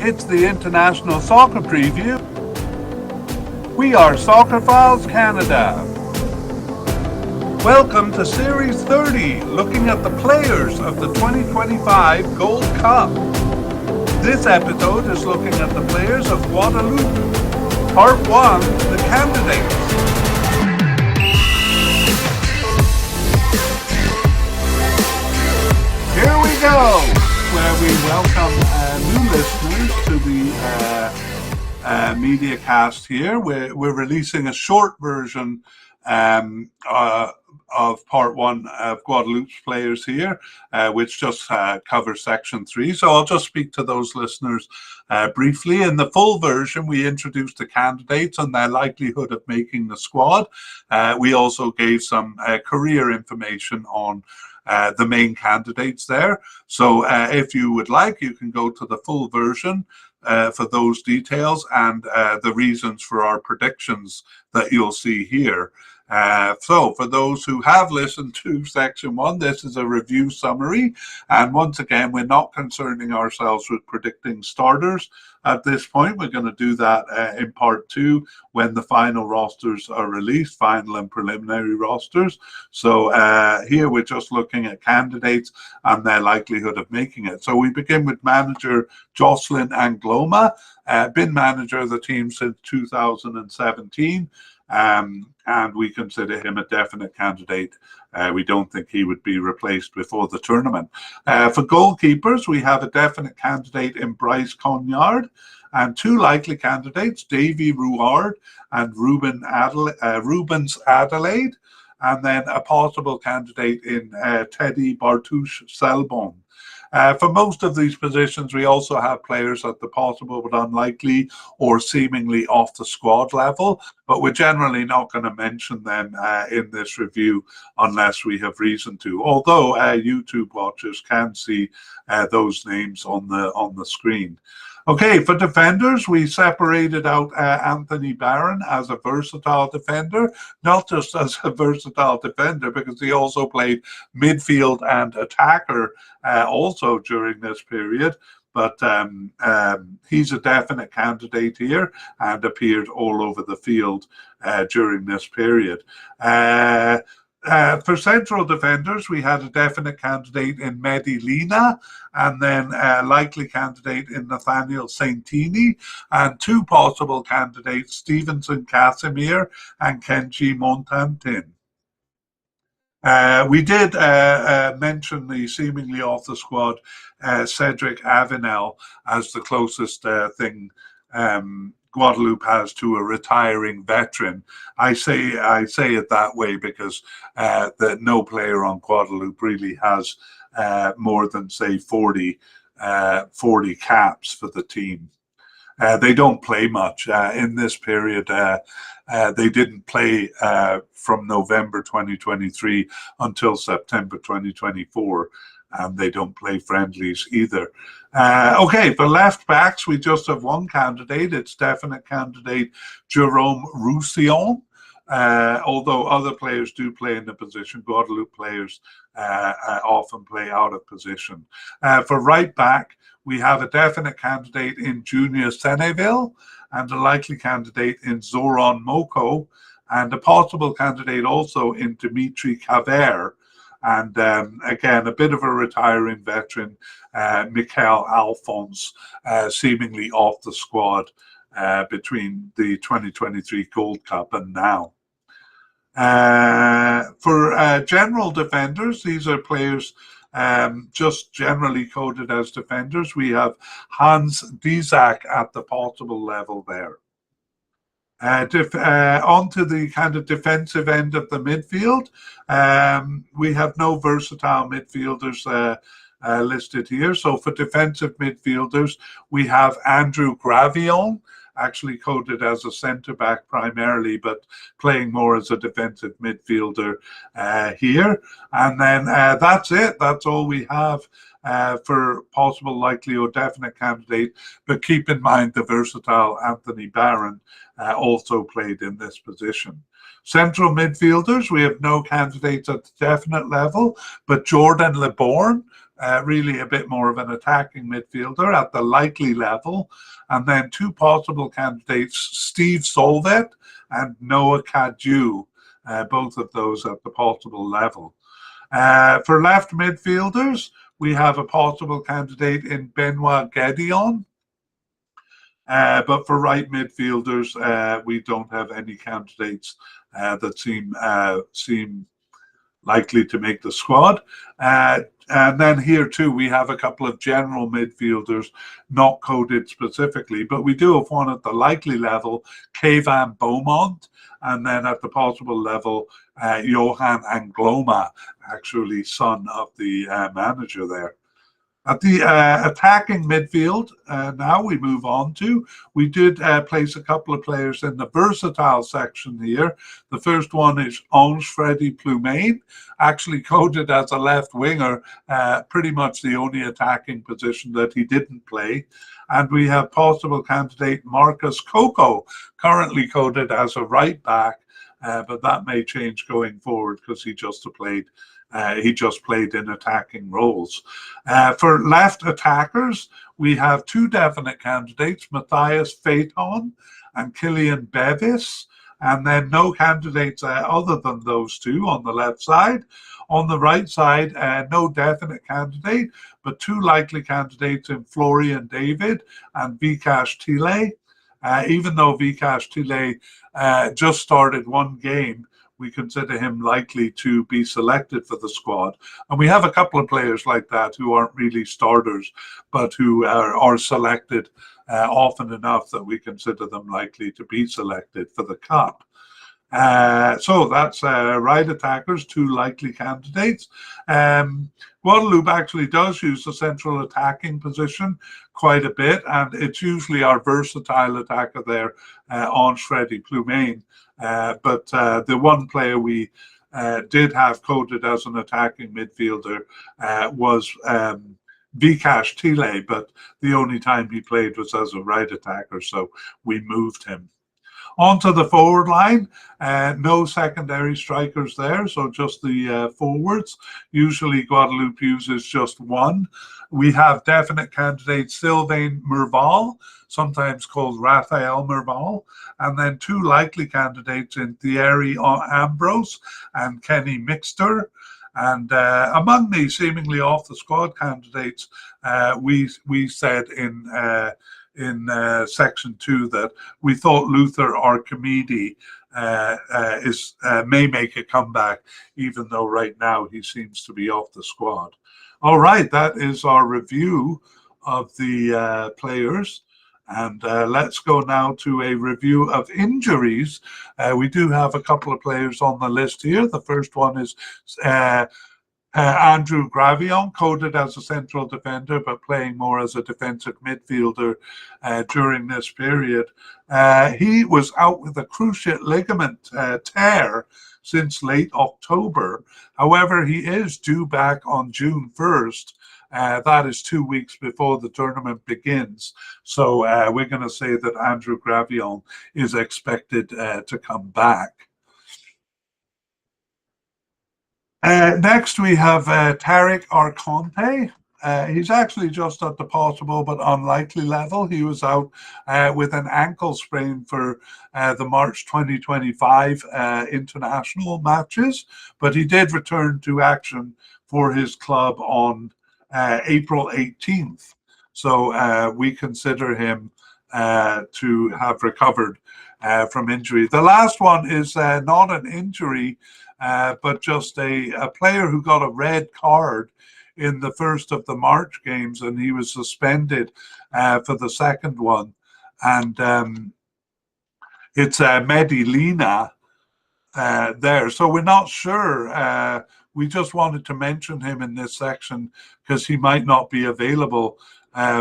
It's the International Soccer Preview. We are Soccerphiles Canada. Welcome to Series 30, looking at the players of the 2025 Gold Cup. This episode is looking at the players of Guadeloupe. Part 1, the candidates. Here we go, where we welcome new listeners to the mediacast here. We're releasing a short version of part 1 of Guadeloupe's players here, which just covers section 3. So I'll just speak to those listeners briefly. In the full version, we introduced the candidates and their likelihood of making the squad. We also gave some career information on the main candidates there. So if you would like, you can go to the full version for those details and the reasons for our predictions that you'll see here. So for those who have listened to section 1, this is a review summary. And once again, we're not concerning ourselves with predicting starters at this point. We're going to do that in part 2 when the final rosters are released, final and preliminary rosters. So here we're just looking at candidates and their likelihood of making it. So we begin with manager Jocelyn Angloma, been manager of the team since 2017. And we consider him a definite candidate. We don't think he would be replaced before the tournament. For goalkeepers, we have a definite candidate in Bryce Conyard and 2 likely candidates, Davy Rouard and Rubens Adelaide, and then a possible candidate in Teddy Bartouche-Selbon. For most of these positions, we also have players at the possible but unlikely or seemingly off the squad level, but we're generally not going to mention them in this review unless we have reason to, although YouTube watchers can see those names on the screen. Okay, for defenders, we separated out Anthony Barron as a versatile defender, not just as a versatile defender, because he also played midfield and attacker also during this period. But he's a definite candidate here and appeared all over the field during this period. For central defenders, we had a definite candidate in Medellina and then a likely candidate in Nathaniel Santini and 2 possible candidates, Stevenson Casimir and Kenji Montantin. We did mention the seemingly off the squad Cedric Avenel as the closest thing Guadeloupe has to a retiring veteran. I say it that way because that no player on Guadeloupe really has more than say 40 caps for the team. They don't play much in this period. They didn't play from November 2023 until September 2024. And they don't play friendlies either. Okay, for left backs, we just have 1 candidate. It's definite candidate Jerome Roussillon. Although other players do play in the position, Guadeloupe players often play out of position. For right back, we have a definite candidate in Junior Seneville and a likely candidate in Zoran Moko and a possible candidate also in Dimitri Caver. And again, a bit of a retiring veteran, Michael Alphonse, seemingly off the squad between the 2023 Gold Cup and now. For general defenders, these are players just generally coded as defenders. We have Hans Dizak at the possible level there. Onto the kind of defensive end of the midfield, we have no versatile midfielders listed here. So for defensive midfielders, we have Andrew Gravillon, actually coded as a centre-back primarily, but playing more as a defensive midfielder here. And then that's it. That's all we have for possible, likely or definite candidate. But keep in mind the versatile Anthony Barron also played in this position. Central midfielders, we have no candidates at the definite level, but Jordan LeBourne, really a bit more of an attacking midfielder at the likely level. And then two possible candidates, Steve Solvet and Noah Kadu, both of those at the possible level. For left midfielders, we have a possible candidate in Benoit Gedeon. But for right midfielders, we don't have any candidates that seem likely to make the squad. And then here too, we have a couple of general midfielders not coded specifically, but we do have one at the likely level, Kevan Beaumont, and then at the possible level, Johan Angloma, actually son of the manager there. At the attacking midfield, now we move on to, we did place a couple of players in the versatile section here. The first one is Ange Freddy Ploumain, actually coded as a left winger, pretty much the only attacking position that he didn't play. And we have possible candidate Marcus Coco, currently coded as a right back, but that may change going forward because he just played in attacking roles. For left attackers, we have two definite candidates, Matthias Phaeton and Killian Bevis, and then no candidates other than those two on the left side. On the right side, no definite candidate, but two likely candidates in Florian David and Vikash Tile. Even though Vikash Tile just started one game, we consider him likely to be selected for the squad. And we have a couple of players like that who aren't really starters, but who are selected often enough that we consider them likely to be selected for the Cup. So that's right attackers, two likely candidates. Guadeloupe actually does use the central attacking position quite a bit, and it's usually our versatile attacker there, Ange Freddy Ploumain. But the one player we did have coded as an attacking midfielder was Vikash Tile, but the only time he played was as a right attacker, so we moved him. Onto the forward line, no secondary strikers there, so just the forwards. Usually Guadeloupe uses just one. We have definite candidates Sylvain Merval, sometimes called Raphael Merval, and then two likely candidates in Thierry Ambrose and Kenny Mixter. And among the seemingly off the squad candidates, we said in section 2 that we thought Luther Archimede may make a comeback, even though right now he seems to be off the squad. All right, that is our review of the players. And let's go now to a review of injuries. We do have a couple of players on the list here. The first one is Andrew Gravion, coded as a central defender, but playing more as a defensive midfielder during this period. He was out with a cruciate ligament tear since late October. However, he is due back on June 1st. That is 2 weeks before the tournament begins. So we're going to say that Andrew Gravion is expected to come back. Next, we have Tariq Arconte. He's actually just at the possible but unlikely level. He was out with an ankle sprain for the March 2025 international matches, but he did return to action for his club on April 18th. So we consider him to have recovered from injury. The last one is not an injury, but just a player who got a red card in the first of the March games, and he was suspended for the second one. And it's Medellina there. So we're not sure. We just wanted to mention him in this section because he might not be available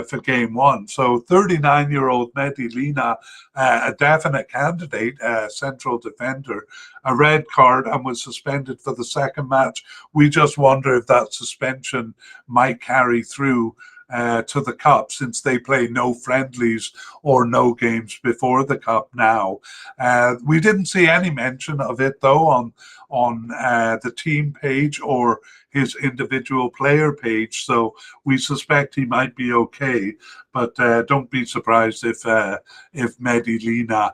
for game one. So 39-year-old Medellina, a definite candidate, central defender, a red card and was suspended for the second match. We just wonder if that suspension might carry through to the Cup, since they play no friendlies or no games before the Cup now. We didn't see any mention of it, though, on the team page or his individual player page, so we suspect he might be okay, but don't be surprised if Mehdi Lina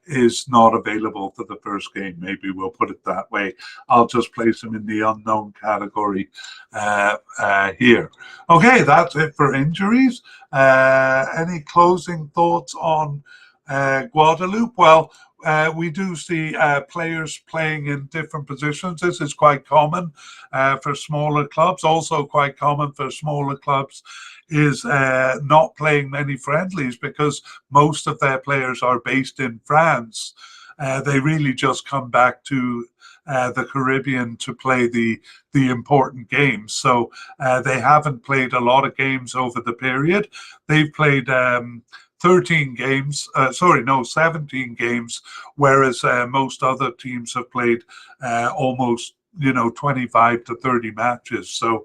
is not available for the first game. Maybe we'll put it that way. I'll just place him in the unknown category here. Okay, that's it for injuries. Any closing thoughts on Guadeloupe? Well, we do see players playing in different positions. This is quite common for smaller clubs. Also quite common for smaller clubs is not playing many friendlies, because most of their players are based in France. They really just come back to the Caribbean to play the important games. So they haven't played a lot of games over the period. They've played 17 games, whereas most other teams have played almost 25 to 30 matches. So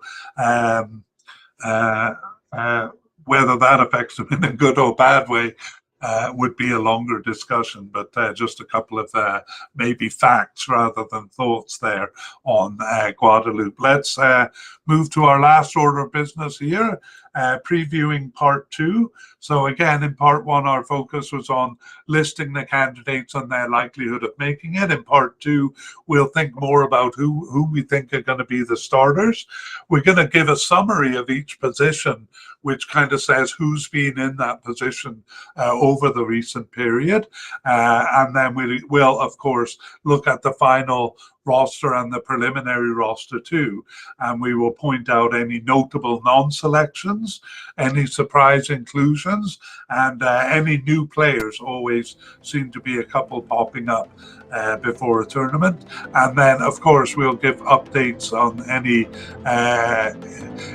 whether that affects them in a good or bad way would be a longer discussion, but just a couple of maybe facts rather than thoughts there on Guadeloupe. Let's move to our last order of business here, previewing part 2. So again, in part 1, our focus was on listing the candidates and their likelihood of making it. In part 2, we'll think more about who we think are going to be the starters. We're going to give a summary of each position, which kind of says who's been in that position over the recent period. And then we will, of course, look at the final roster and the preliminary roster too. And we will point out any notable non-selections, any surprise inclusions, and any new players. Always seem to be a couple popping up before a tournament. And then, of course, we'll give updates on any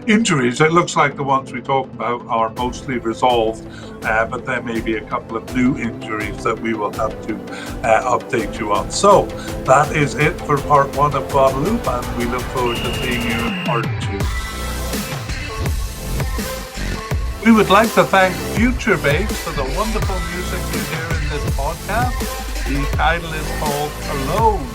injuries. It looks like the ones we talk about are mostly resolved, but there may be a couple of new injuries that we will have to update you on. So that is it for part 1 of Guadeloupe, and we look forward to seeing you in part 2. We would like to thank Future Bass for the wonderful music you hear in this podcast. The title is called Alone.